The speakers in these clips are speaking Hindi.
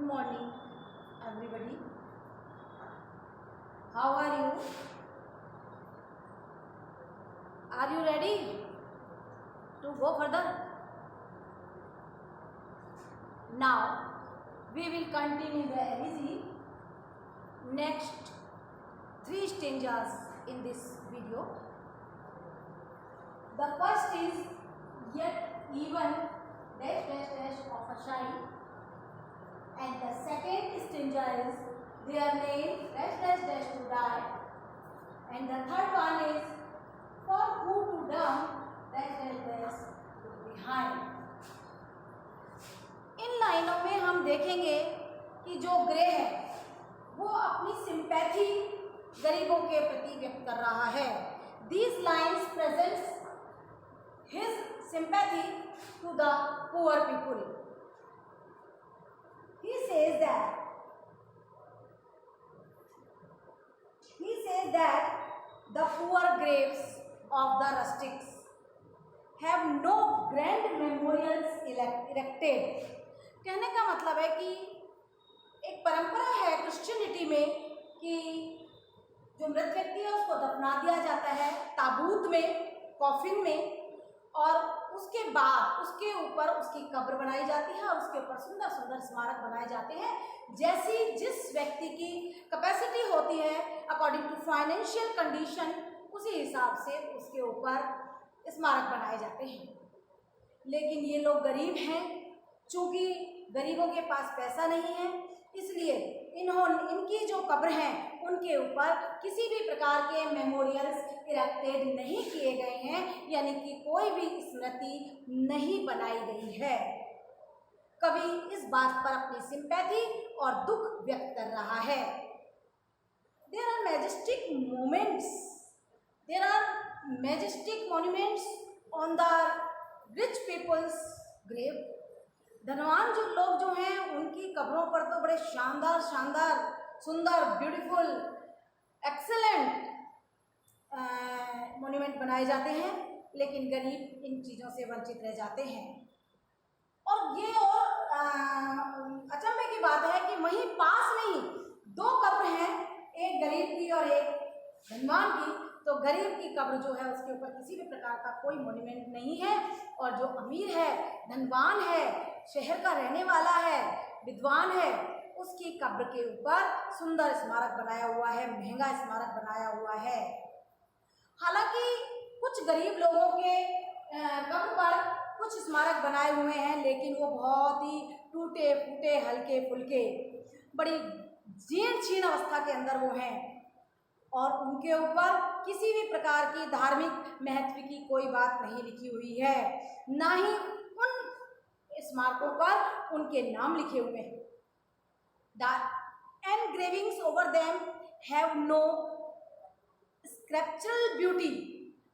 Good morning, everybody. How are you? Are you ready to go further? Now, we will continue the ABC. Next 3 stanzas in this video. The first is yet even dash dash dash of a shine, and the second stanza is their name dash dash dash to die, and the third one is for who to dump dash dash dash to behind. इन लाइनों में हम देखेंगे कि जो ग्रे है वो अपनी सिंपैथी गरीबों के प्रति व्यक्त कर रहा है. These lines presents his sympathy to the poor people. He says that the poor graves of the rustics have no grand memorials erected. कहने का मतलब है कि एक परंपरा है क्रिश्चियनिटी में कि जो मृत व्यक्ति है उसको दफना दिया जाता है ताबूत में, कॉफिन में, और उसके बाद उसके ऊपर उसकी कब्र बनाई जाती है और उसके ऊपर सुंदर सुंदर स्मारक बनाए जाते हैं. जैसी जिस व्यक्ति की कैपेसिटी होती है अकॉर्डिंग टू फाइनेंशियल कंडीशन, उसी हिसाब से उसके ऊपर स्मारक बनाए जाते हैं. लेकिन ये लोग गरीब हैं, चूँकि गरीबों के पास पैसा नहीं है, इसलिए इनकी जो कब्र हैं उनके ऊपर किसी भी प्रकार के मेमोरियल्स इरेक्टेड नहीं किए गए हैं, यानी कि कोई भी स्मृति नहीं बनाई गई है. कवि इस बात पर अपनी सिंपैथी और दुख व्यक्त कर रहा है. There are majestic monuments on the rich people's grave. धनवान जो लोग जो हैं उनकी कब्रों पर तो बड़े शानदार सुंदर ब्यूटीफुल एक्सेलेंट मॉन्यूमेंट बनाए जाते हैं, लेकिन गरीब इन चीज़ों से वंचित रह जाते हैं. और ये अचंभे की बात है कि वहीं पास में ही 2 कब्र हैं, एक गरीब की और एक धनवान की. तो गरीब की कब्र जो है उसके ऊपर किसी भी प्रकार का कोई मॉन्यूमेंट नहीं है, और जो अमीर है, धनवान है, शहर का रहने वाला है, विद्वान है, उसकी कब्र के ऊपर सुंदर स्मारक बनाया हुआ है, महंगा स्मारक बनाया हुआ है. हालांकि कुछ गरीब लोगों के कब्र पर कुछ स्मारक बनाए हुए हैं, लेकिन वो बहुत ही टूटे फूटे, हल्के फुल्के, बड़ी जीर्ण शीर्ण अवस्था के अंदर वो हैं, और उनके ऊपर किसी भी प्रकार की धार्मिक महत्व की कोई बात नहीं लिखी हुई है, ना ही उन स्मारकों पर उनके नाम लिखे हुए हैं. The engravings over them have no sculptural beauty.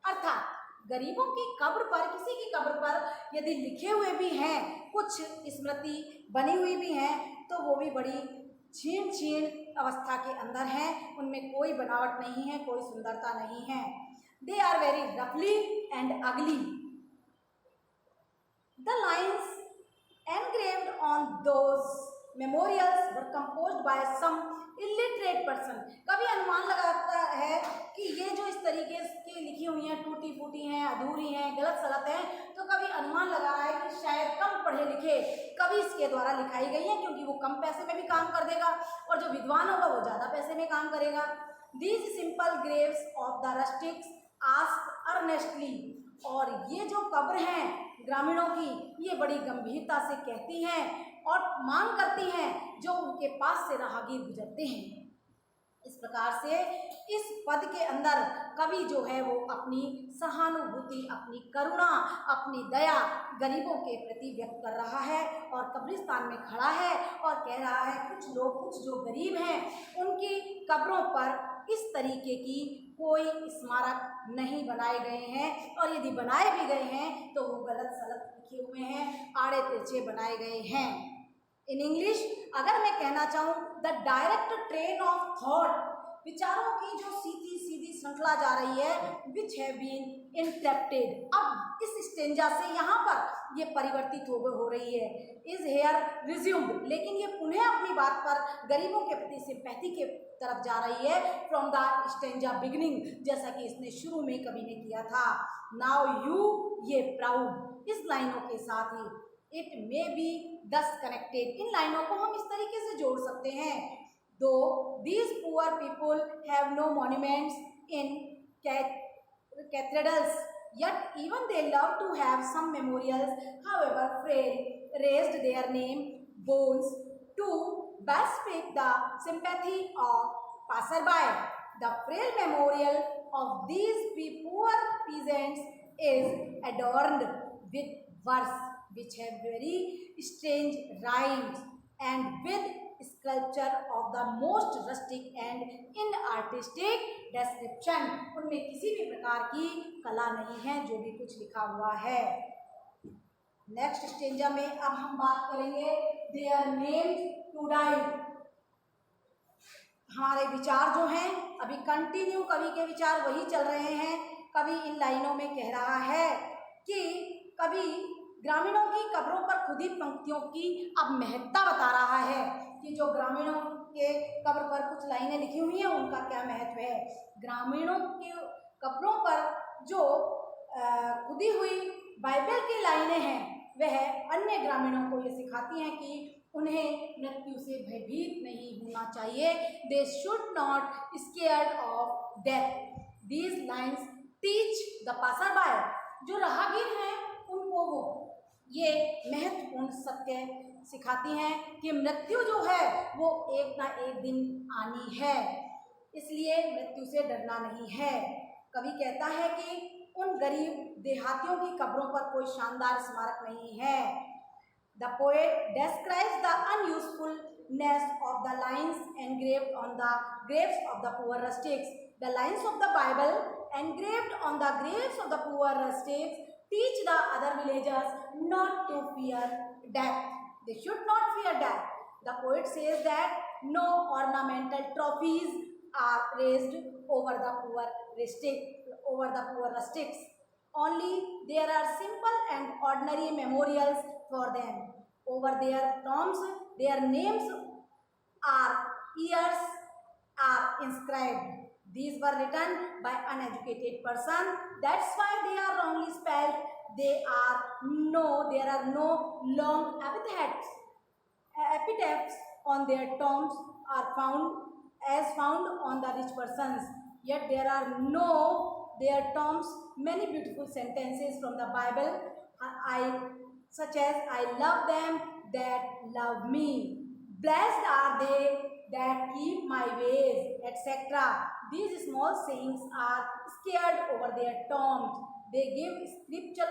अर्थात गरीबों की कब्र पर, किसी की कब्र पर यदि लिखे हुए भी हैं, कुछ स्मृति बनी हुई भी हैं, तो वो भी बड़ी क्षीण अवस्था के अंदर हैं, उनमें कोई बनावट नहीं है, कोई सुंदरता नहीं है. They are very roughly and ugly. The lines engraved on those memorials were composed by some illiterate person. कभी अनुमान लगाता है कि ये जो इस तरीके की लिखी हुई हैं, टूटी फूटी हैं, अधूरी हैं, गलत सलत हैं, तो कभी अनुमान लगा रहा है कि शायद कम पढ़े लिखे कवि इसके द्वारा लिखाई गई हैं, क्योंकि वो कम पैसे में भी काम कर देगा और जो विद्वान होगा वो ज़्यादा पैसे में काम करेगा. These simple graves of the rustics ask earnestly. और ये जो कब्र हैं ग्रामीणों की, ये बड़ी गंभीरता से कहती हैं और मांग करती हैं जो उनके पास से राहगीर गुजरते हैं. इस प्रकार से इस पद के अंदर कवि जो है वो अपनी सहानुभूति, अपनी करुणा, अपनी दया गरीबों के प्रति व्यक्त कर रहा है, और कब्रिस्तान में खड़ा है और कह रहा है कुछ जो गरीब हैं उनकी कब्रों पर इस तरीके की कोई स्मारक नहीं बनाए गए हैं, और यदि बनाए भी गए हैं तो वो गलत सलत लिखे हुए हैं, आड़े तिरछे बनाए गए हैं. इन इंग्लिश अगर मैं कहना चाहूँ, the direct train of thought विचारों की जो सीधी सीधी श्रृंखला जा रही है, विच हैव बीन इंटरप्टेड। अब इस स्टेंजा से यहाँ पर ये परिवर्तित हो रही है, इज हेयर रिज्यूम्ड, लेकिन ये पुनः अपनी बात पर गरीबों के प्रति सिंपैथी के तरफ जा रही है फ्रॉम द स्टेंजा बिगिनिंग, जैसा कि इसने शुरू में कवि ने किया था। नाउ यू ये प्राउड, इस लाइनों के साथ ही इट मे बी दस कनेक्टेड, इन लाइनों को हम इस तरीके से जोड़ सकते हैं। Though these poor people have no monuments in cathedrals, yet even they love to have some memorials, however frail, raised their name bones to bespeak the sympathy of passerby. The frail memorial of these poor peasants is adorned with verse which have very strange rhymes and with sculpture of the most rustic and inartistic description। उनमें किसी भी प्रकार की कला नहीं है जो भी कुछ लिखा हुआ है। नेक्स्ट स्टेंजा में अब हम बात करेंगे देयर नेम्स टू डाई। हमारे विचार जो हैं अभी कंटिन्यू, कवि के विचार वही चल रहे हैं। कवि इन लाइनों में कह रहा है कि कवि ग्रामीणों की कब्रों पर खुदी पंक्तियों की अब महत्ता बता रहा है कि जो ग्रामीणों के कब्र पर कुछ लाइनें लिखी हुई हैं उनका क्या महत्व है। ग्रामीणों के कब्रों पर जो खुदी हुई बाइबल की लाइनें हैं वह अन्य ग्रामीणों को ये सिखाती हैं कि उन्हें मृत्यु से भयभीत नहीं होना चाहिए। They should not scared of death. These lines teach the passer by, जो राहगीर हैं उनको वो ये महत्वपूर्ण सत्य सिखाती हैं कि मृत्यु जो है वो एक ना एक दिन आनी है, इसलिए मृत्यु से डरना नहीं है। कवि कहता है कि उन गरीब देहातियों की कब्रों पर कोई शानदार स्मारक नहीं है। The poet describes the unusefulness of the lines engraved on the graves of the poor rustics. The lines of the Bible engraved on the graves of the poor rustics teach the other villagers not to fear death. They should not fear death. The poet says that no ornamental trophies are raised over the poor rustics. Only there are simple and ordinary memorials for them. Over their tombs, their names or years are inscribed. These were written by uneducated person. That's why they are wrongly spelled. There are no long epitaphs on their tombs are found on the rich persons. Yet there are their tombs many beautiful sentences from the Bible, such as I love them that love me, blessed are they that keep my ways, etc. These small sayings are scared over their tombs. They give spiritual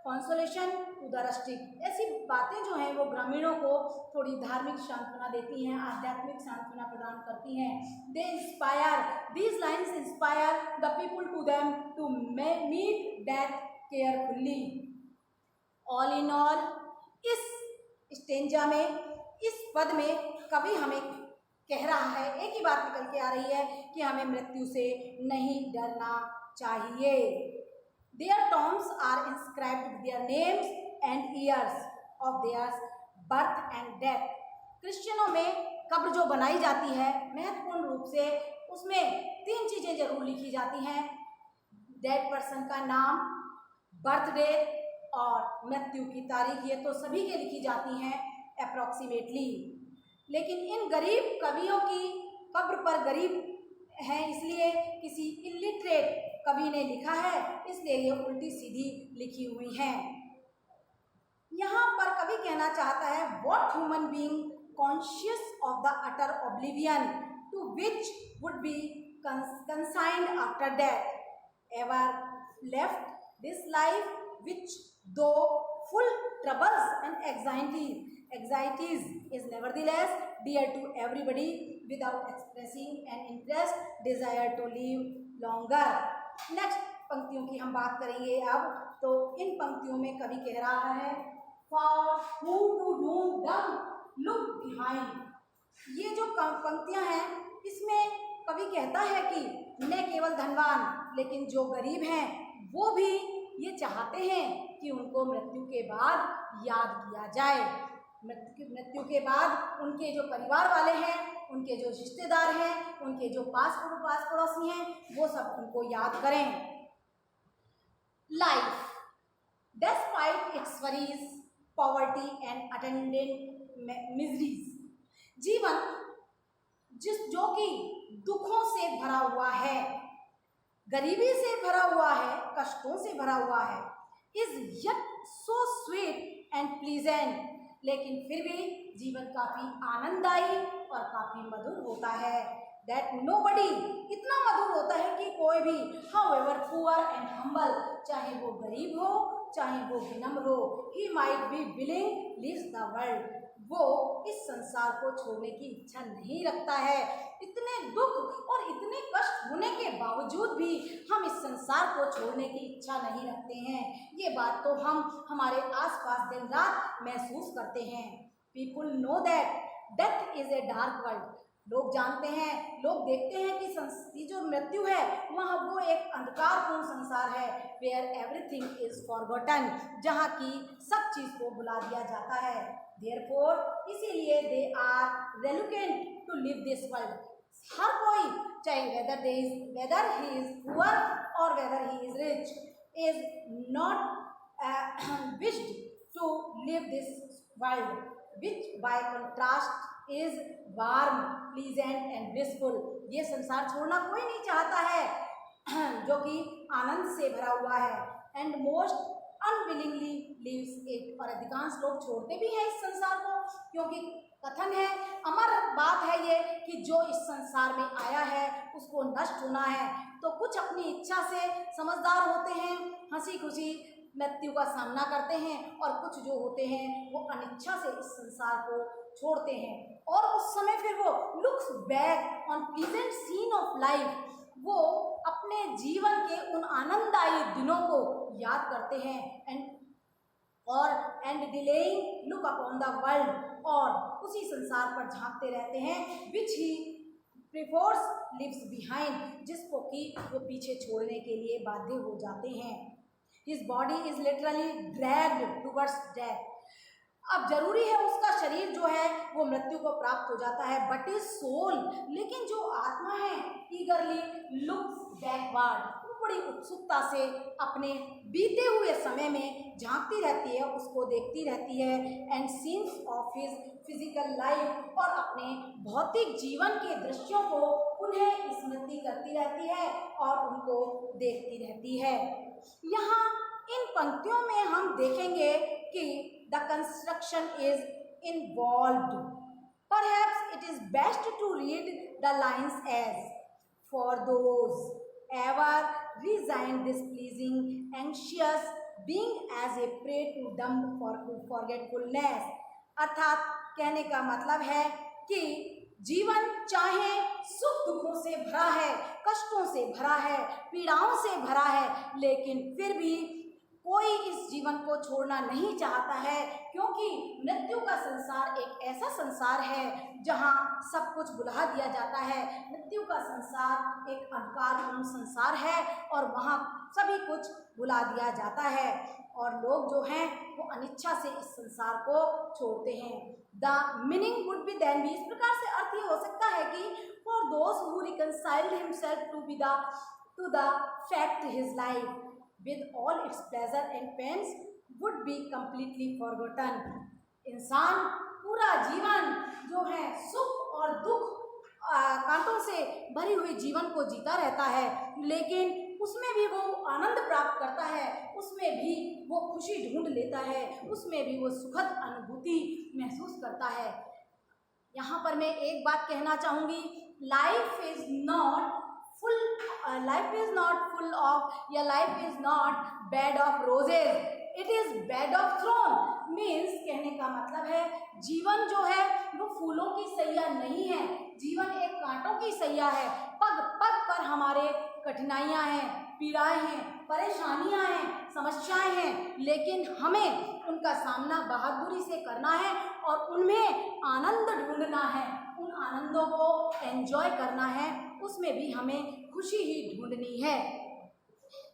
consolation to the rustic. ऐसी बातें जो हैं वो ग्रामीणों को थोड़ी धार्मिक सांत्वना देती हैं, आध्यात्मिक सांत्वना प्रदान करती हैं। These lines inspire the people to them to meet death carefully. All in all, इस स्टेंजा में, इस पद में कवि हमें कह रहा है, एक ही बात निकल के आ रही है कि हमें मृत्यु से नहीं डरना चाहिए। Their tombs are inscribed with their names and years of their birth and death. क्रिश्चियनों में कब्र जो बनाई जाती है महत्वपूर्ण रूप से उसमें 3 चीज़ें जरूर लिखी जाती हैं, डेड पर्सन का नाम, बर्थडे और मृत्यु की तारीख। ये तो सभी के लिखी जाती हैं अप्रॉक्सीमेटली, लेकिन इन गरीब कवियों की कब्र पर गरीब हैं इसलिए किसी इलिटरेट कवि ने लिखा है, इसलिए ये उल्टी सीधी लिखी हुई हैं। यहाँ पर कवि कहना चाहता है what human being conscious of the utter oblivion to which would be consigned after death ever left this life which though full troubles and anxieties is nevertheless dear to everybody without expressing an interest desire to live longer. Next पंक्तियों की हम बात करेंगे अब। तो इन पंक्तियों में कवि कह रहा है for who to whom dumb look behind, ये जो पंक्तियां हैं, इसमें कवि कहता है कि न केवल धनवान लेकिन जो गरीब हैं वो भी ये चाहते हैं कि उनको मृत्यु के बाद याद किया जाए। मृत्यु के बाद उनके जो परिवार वाले हैं, उनके जो रिश्तेदार हैं, उनके जो पास पड़ोसी हैं, वो सब उनको याद करें। Life despite it's worries, poverty and attendant miseries, जीवन जो कि दुखों से भरा हुआ है, गरीबी से भरा हुआ है, कष्टों से भरा हुआ है, is yet so sweet and pleasant, लेकिन फिर भी जीवन काफी आनंददायी और काफी मधुर होता है। दैट नोबडी, इतना मधुर होता है कि कोई भी, हाउएवर पुअर एंड हम्बल, चाहे वो गरीब हो चाहे वो विनम्र हो, he might be willing leaves the world, वो इस संसार को छोड़ने की इच्छा नहीं रखता है। इतने दुख और इतने कष्ट होने के बावजूद भी हम इस संसार को छोड़ने की इच्छा नहीं रखते हैं। ये बात तो हम हमारे आसपास दिन रात महसूस करते हैं। People know that death is a dark world, लोग जानते हैं, लोग देखते हैं कि जो मृत्यु है वहाँ वो एक अंधकारपूर्ण संसार है, वेयर एवरीथिंग इज फॉरगॉटन, जहाँ की सब चीज़ को भुला दिया जाता है। देयरफॉर, इसीलिए they are reluctant to leave this world, हर कोई, चाहे वेदर ही इज पुअर और whether he is rich, is not wished to leave this world, which by contrast is warm, pleasant and blissful. ये संसार छोड़ना कोई नहीं चाहता है जो कि आनंद से भरा हुआ है, and most unwillingly leaves it, और अधिकांश लोग छोड़ते भी हैं इस संसार को, क्योंकि कथन है, अमर बात है ये कि जो इस संसार में आया है उसको नष्ट होना है। तो कुछ अपनी इच्छा से समझदार होते हैं, हंसी खुशी मृत्यु का सामना करते हैं, और कुछ जो होते हैं वो अनिच्छा से इस संसार को छोड़ते हैं, और उस समय फिर वो looks back on pleasant scene of life, वो अपने जीवन के उन आनंददायी दिनों को याद करते हैं, and delaying look upon the world, और उसी संसार पर झांकते रहते हैं, विच ही प्रिफर्स लिव्स बिहाइंड, जिसको कि वो पीछे छोड़ने के लिए बाध्य हो जाते हैं। His body is literally dragged towards death. अब जरूरी है उसका शरीर जो है वो मृत्यु को प्राप्त हो जाता है, बट इज सोल, लेकिन जो आत्मा है, ईगरली लुक्स बैकवर्ड, वो बड़ी उत्सुकता से अपने बीते हुए समय में झांकती रहती है, उसको देखती रहती है, and scenes of his physical life, और अपने भौतिक जीवन के दृश्यों को उन्हें स्मृति करती रहती है और उनको देखती रहती है। यहाँ इन पंक्तियों में हम देखेंगे कि the construction is involved. Perhaps it is best to read the lines as, for those ever resigned displeasing, anxious, being as a prey to dumb forgetfulness. अर्थात कहने का मतलब है कि जीवन चाहे सुख दुखों से भरा है, कष्टों से भरा है, पीड़ाओं से भरा है, लेकिन फिर भी कोई इस जीवन को छोड़ना नहीं चाहता है, क्योंकि मृत्यु का संसार एक ऐसा संसार है जहां सब कुछ भुला दिया जाता है। मृत्यु का संसार एक अंधकारपूर्ण संसार है और वहां सभी कुछ भुला दिया जाता है, और लोग जो हैं वो अनिच्छा से इस संसार को छोड़ते हैं। The meaning would be then be, इस प्रकार से अर्थ ये हो सकता है कि for those who reconciled himself to the fact his life with all its pleasure and pains would be completely forgotten. इंसान पूरा जीवन जो है सुख और दुख कांटों से भरी हुई जीवन को जीता रहता है, लेकिन उसमें भी वो आनंद प्राप्त करता है, उसमें भी वो खुशी ढूंढ लेता है, उसमें भी वो सुखद अनुभूति महसूस करता है। यहाँ पर मैं एक बात कहना चाहूँगी, life is not full of, या life is not bed of roses, it is bed of thorn, means कहने का मतलब है जीवन जो है वो फूलों की सैया नहीं है, जीवन एक कांटों की सैया है। पग पग पर हमारे कठिनाइयां हैं, पीड़ाएं हैं, परेशानियां हैं, समस्याएं हैं, लेकिन हमें उनका सामना बहादुरी से करना है और उनमें आनंद ढूंढना है, उन आनंदों को एंजॉय करना है, उसमें भी हमें खुशी ही ढूंढनी है।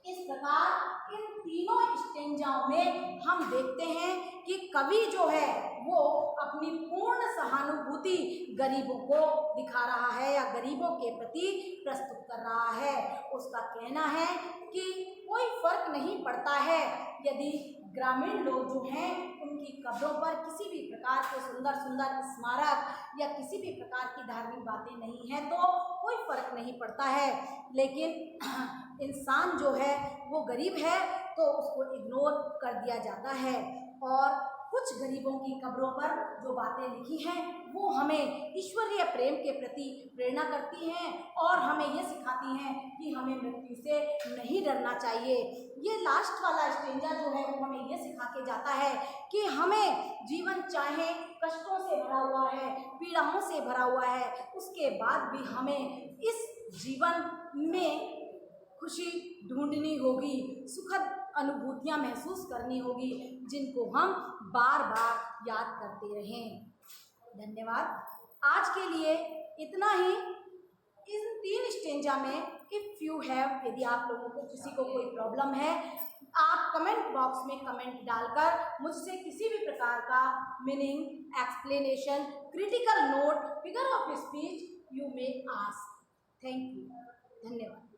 इस प्रकार इन तीनों स्टेंजाओं में हम देखते हैं कि कवि जो है वो अपनी पूर्ण सहानुभूति गरीबों को दिखा रहा है या गरीबों के प्रति प्रस्तुत कर रहा है। उसका कहना है कि कोई फर्क नहीं पड़ता है यदि ग्रामीण लोग जो हैं उनकी कब्रों पर किसी भी प्रकार के सुंदर सुंदर स्मारक या किसी भी प्रकार की धार्मिक बातें नहीं हैं तो कोई फर्क नहीं पड़ता है, लेकिन इंसान जो है वो गरीब है तो उसको इग्नोर कर दिया जाता है। और कुछ गरीबों की कब्रों पर जो बातें लिखी हैं वो हमें ईश्वरीय प्रेम के प्रति प्रेरणा करती हैं और हमें ये सिखाती हैं कि हमें मृत्यु से नहीं डरना चाहिए। ये लास्ट वाला स्टेंजा जो है वो हमें ये सिखा के जाता है कि हमें जीवन चाहे कष्टों से भरा हुआ है, पीड़ाओं से भरा हुआ है, उसके बाद भी हमें इस जीवन में खुशी ढूंढनी होगी, सुखद अनुभूतियां महसूस करनी होगी जिनको हम बार बार याद करते रहें। धन्यवाद। आज के लिए इतना ही। इन 3 स्टेंजा में इफ़ यू हैव, यदि आप लोगों को किसी को कोई प्रॉब्लम है, आप कमेंट बॉक्स में कमेंट डालकर मुझसे किसी भी प्रकार का meaning, explanation, critical note, figure of speech you may ask. Thank you. धन्यवाद।